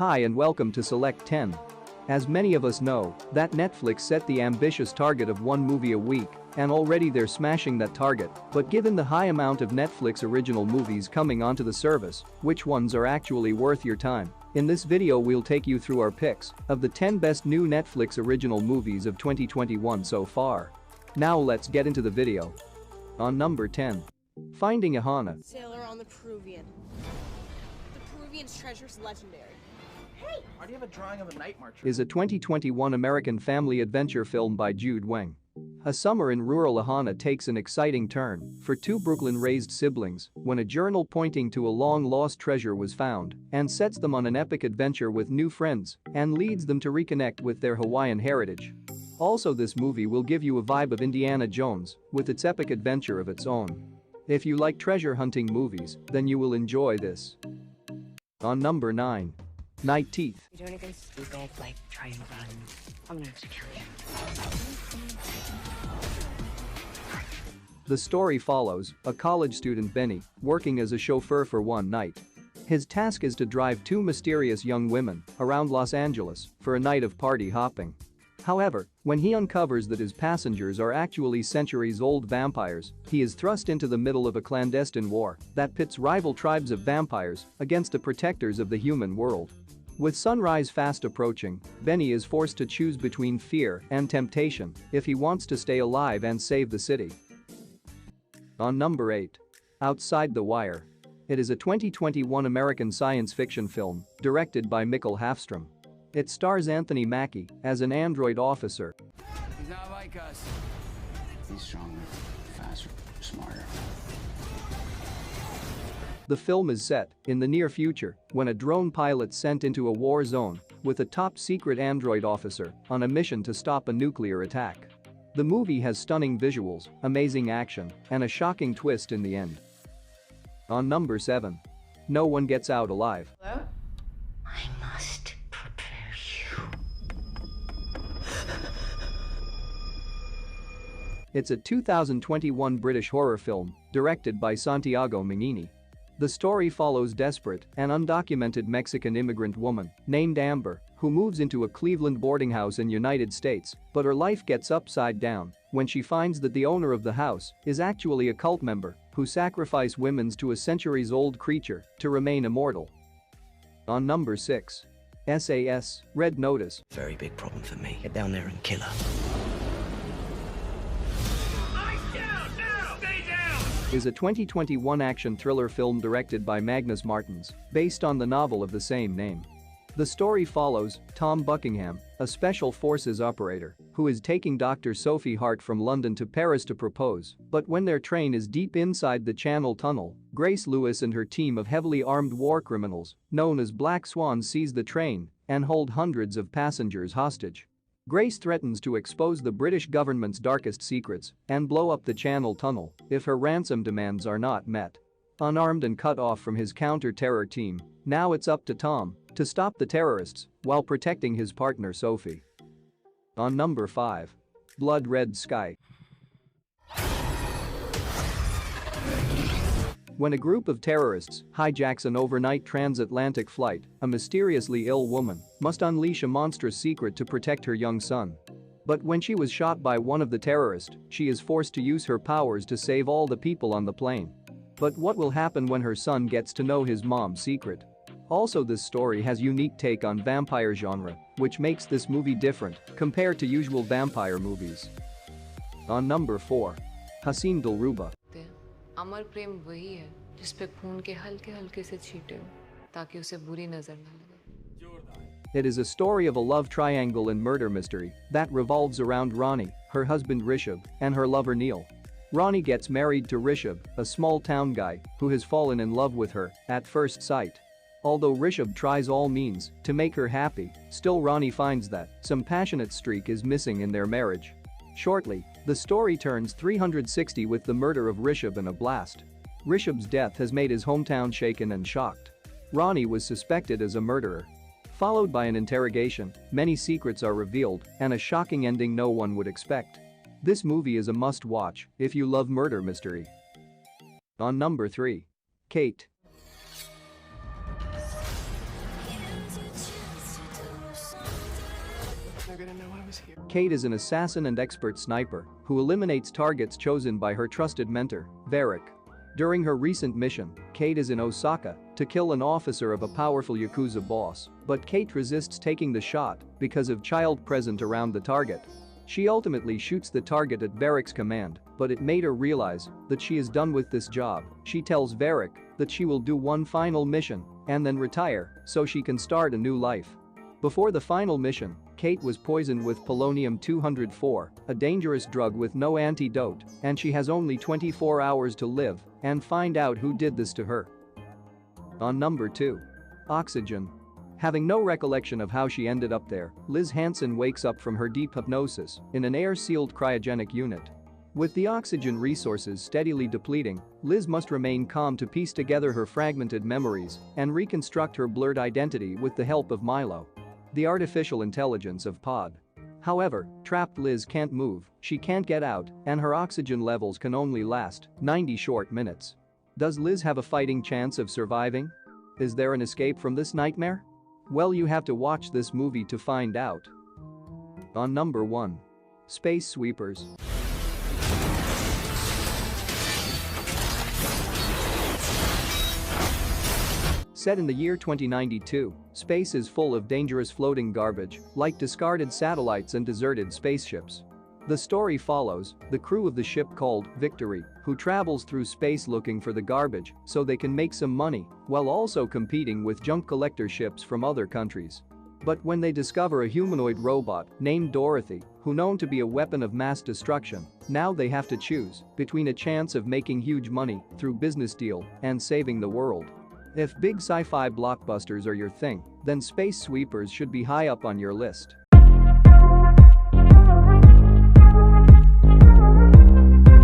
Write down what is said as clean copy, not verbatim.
Hi and welcome to Select 10. As many of us know, that Netflix set the ambitious target of one movie a week, and already they're smashing that target, but given the high amount of Netflix original movies coming onto the service, which ones are actually worth your time? In this video we'll take you through our picks of the 10 best new Netflix original movies of 2021 so far. Now let's get into the video. On number 10. Finding Ohana. Sailor on the Peruvian. The Peruvian's treasure's legendary. Hey! Why do you have a drawing of a night marcher? Is a 2021 American family adventure film by Jude Weng. A summer in rural Ohana takes an exciting turn for two Brooklyn-raised siblings when a journal pointing to a long-lost treasure was found and sets them on an epic adventure with new friends and leads them to reconnect with their Hawaiian heritage. Also, this movie will give you a vibe of Indiana Jones with its epic adventure of its own. If you like treasure hunting movies, then you will enjoy this. On number 9. Nightteeth. You do anything stupid, like try and run, I'm gonna have to kill you. The story follows a college student, Benny, working as a chauffeur for one night. His task is to drive two mysterious young women around Los Angeles for a night of party hopping. However, when he uncovers that his passengers are actually centuries-old vampires, he is thrust into the middle of a clandestine war that pits rival tribes of vampires against the protectors of the human world. With sunrise fast approaching, Benny is forced to choose between fear and temptation if he wants to stay alive and save the city. On number 8. Outside the Wire. It is a 2021 American science fiction film directed by Mikkel Hafström. It stars Anthony Mackie as an android officer. He's not like us. He's stronger, faster, smarter. The film is set in the near future when a drone pilot sent into a war zone with a top-secret android officer on a mission to stop a nuclear attack. The movie has stunning visuals, amazing action, and a shocking twist in the end. On number 7. No One Gets Out Alive. Hello? I must prepare you. It's a 2021 British horror film directed by Santiago Mignini. The story follows desperate and undocumented Mexican immigrant woman named Amber who moves into a Cleveland boarding house in United States, but her life gets upside down when she finds that the owner of the house is actually a cult member who sacrificed women to a centuries-old creature to remain immortal. On number 6. SAS, Red Notice. Very big problem for me. Get down there and kill her. Is a 2021 action thriller film directed by Magnus Martins, based on the novel of the same name. The story follows Tom Buckingham, a special forces operator, who is taking Dr. Sophie Hart from London to Paris to propose, but when their train is deep inside the Channel Tunnel, Grace Lewis and her team of heavily armed war criminals, known as Black Swans, seize the train and hold hundreds of passengers hostage. Grace threatens to expose the British government's darkest secrets and blow up the Channel Tunnel if her ransom demands are not met. Unarmed and cut off from his counter-terror team, now it's up to Tom to stop the terrorists while protecting his partner Sophie. On number 5. Blood Red Sky. When a group of terrorists hijacks an overnight transatlantic flight, a mysteriously ill woman must unleash a monstrous secret to protect her young son. But when she was shot by one of the terrorists, she is forced to use her powers to save all the people on the plane. But what will happen when her son gets to know his mom's secret? Also, this story has unique take on vampire genre, which makes this movie different compared to usual vampire movies. On number 4. Haseen Dilruba. अमर प्रेम वही है जिस पे खून के हल्के-हल्के से छींटे हो ताकि उसे बुरी नजर न लगे. It is a story of a love triangle and murder mystery that revolves around Ronnie, her husband Rishabh, and her lover Neil. Ronnie gets married to Rishabh, a small-town guy who has fallen in love with her at first sight. Although Rishabh tries all means to make her happy, still Ronnie finds that some passionate streak is missing in their marriage. Shortly, the story turns 360 with the murder of Rishabh in a blast. Rishabh's death has made his hometown shaken and shocked. Ronnie was suspected as a murderer. Followed by an interrogation, many secrets are revealed and a shocking ending no one would expect. This movie is a must-watch if you love murder mystery. On number 3. Kate. They're gonna know I was here. Kate is an assassin and expert sniper who eliminates targets chosen by her trusted mentor, Varric. During her recent mission, Kate is in Osaka to kill an officer of a powerful Yakuza boss, but Kate resists taking the shot because of child present around the target. She ultimately shoots the target at Varric's command, but it made her realize that she is done with this job. She tells Varric that she will do one final mission and then retire so she can start a new life. Before the final mission, Kate was poisoned with polonium-204, a dangerous drug with no antidote, and she has only 24 hours to live and find out who did this to her. On number 2. Oxygen. Having no recollection of how she ended up there, Liz Hansen wakes up from her deep hypnosis in an air-sealed cryogenic unit. With the oxygen resources steadily depleting, Liz must remain calm to piece together her fragmented memories and reconstruct her blurred identity with the help of Milo, the artificial intelligence of Pod. However, trapped Liz can't move, she can't get out, and her oxygen levels can only last 90 short minutes. Does Liz have a fighting chance of surviving? Is there an escape from this nightmare? Well, you have to watch this movie to find out. On number 1. Spacesweepers. Set in the year 2092, space is full of dangerous floating garbage, like discarded satellites and deserted spaceships. The story follows the crew of the ship called Victory, who travels through space looking for the garbage so they can make some money, while also competing with junk collector ships from other countries. But when they discover a humanoid robot named Dorothy, who known to be a weapon of mass destruction, now they have to choose between a chance of making huge money through business deal and saving the world. If big sci-fi blockbusters are your thing, then Spacesweepers should be high up on your list.